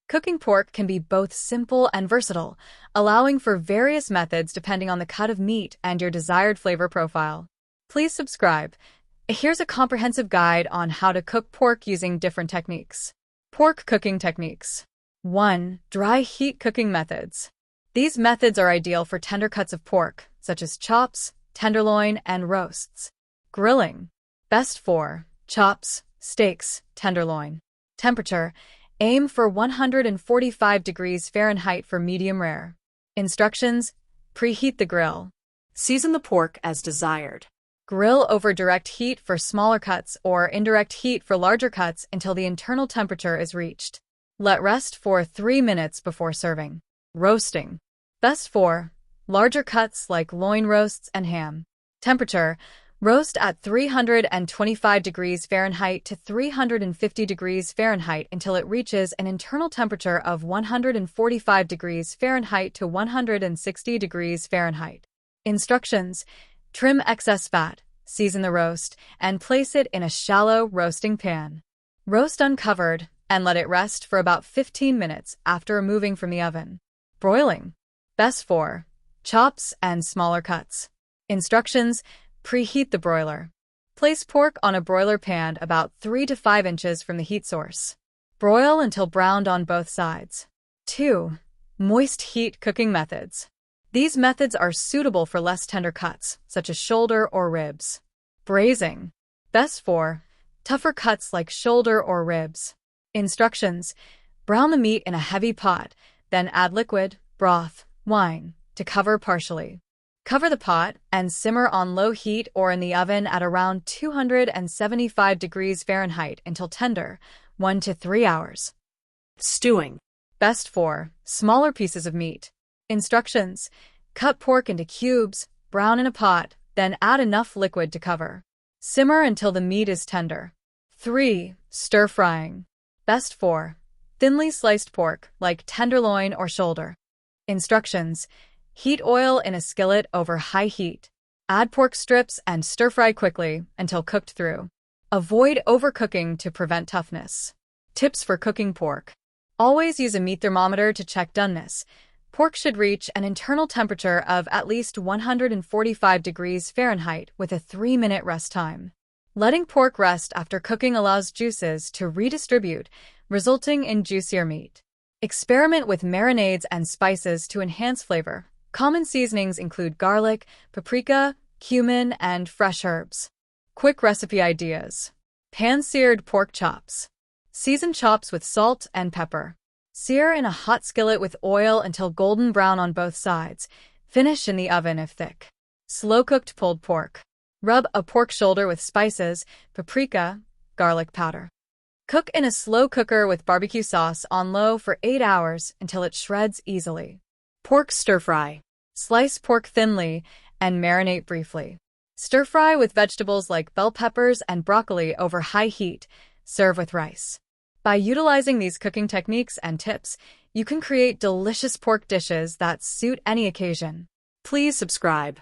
Cooking pork can be both simple and versatile, allowing for various methods depending on the cut of meat and your desired flavor profile. Please subscribe. Here's a comprehensive guide on how to cook pork using different techniques. Pork cooking techniques. 1. Dry heat cooking methods. These methods are ideal for tender cuts of pork, such as chops, tenderloin, and roasts. Grilling. Best for chops, steaks, tenderloin. Temperature. Aim for 145 degrees Fahrenheit for medium rare. Instructions. Preheat the grill. Season the pork as desired. Grill over direct heat for smaller cuts or indirect heat for larger cuts until the internal temperature is reached. Let rest for 3 minutes before serving. Roasting. Best for larger cuts like loin roasts and ham. Temperature. Roast at 325 degrees Fahrenheit to 350 degrees Fahrenheit until it reaches an internal temperature of 145 degrees Fahrenheit to 160 degrees Fahrenheit. Instructions. Trim excess fat, season the roast, and place it in a shallow roasting pan. Roast uncovered and let it rest for about 15 minutes after removing from the oven. Broiling. Best for chops and smaller cuts. Instructions. Preheat the broiler. Place pork on a broiler pan about 3 to 5 inches from the heat source. Broil until browned on both sides. 2. Moist heat cooking methods. These methods are suitable for less tender cuts, such as shoulder or ribs. Braising. Best for tougher cuts like shoulder or ribs. Instructions. Brown the meat in a heavy pot, then add liquid, broth, wine, to cover partially. Cover the pot and simmer on low heat or in the oven at around 275 degrees Fahrenheit until tender, 1 to 3 hours. Stewing. Best for smaller pieces of meat. Instructions. Cut pork into cubes, brown in a pot, then add enough liquid to cover. Simmer until the meat is tender. 3. Stir frying. Best for thinly sliced pork like tenderloin or shoulder. Instructions. Heat oil in a skillet over high heat. Add pork strips and stir-fry quickly until cooked through. Avoid overcooking to prevent toughness. Tips for cooking pork. Always use a meat thermometer to check doneness. Pork should reach an internal temperature of at least 145 degrees Fahrenheit with a 3-minute rest time. Letting pork rest after cooking allows juices to redistribute, resulting in juicier meat. Experiment with marinades and spices to enhance flavor. Common seasonings include garlic, paprika, cumin, and fresh herbs. Quick recipe ideas. Pan-seared pork chops. Season chops with salt and pepper. Sear in a hot skillet with oil until golden brown on both sides. Finish in the oven if thick. Slow-cooked pulled pork. Rub a pork shoulder with spices, paprika, garlic powder. Cook in a slow cooker with barbecue sauce on low for 8 hours until it shreds easily. Pork stir-fry. Slice pork thinly and marinate briefly. Stir-fry with vegetables like bell peppers and broccoli over high heat. Serve with rice. By utilizing these cooking techniques and tips, you can create delicious pork dishes that suit any occasion. Please subscribe.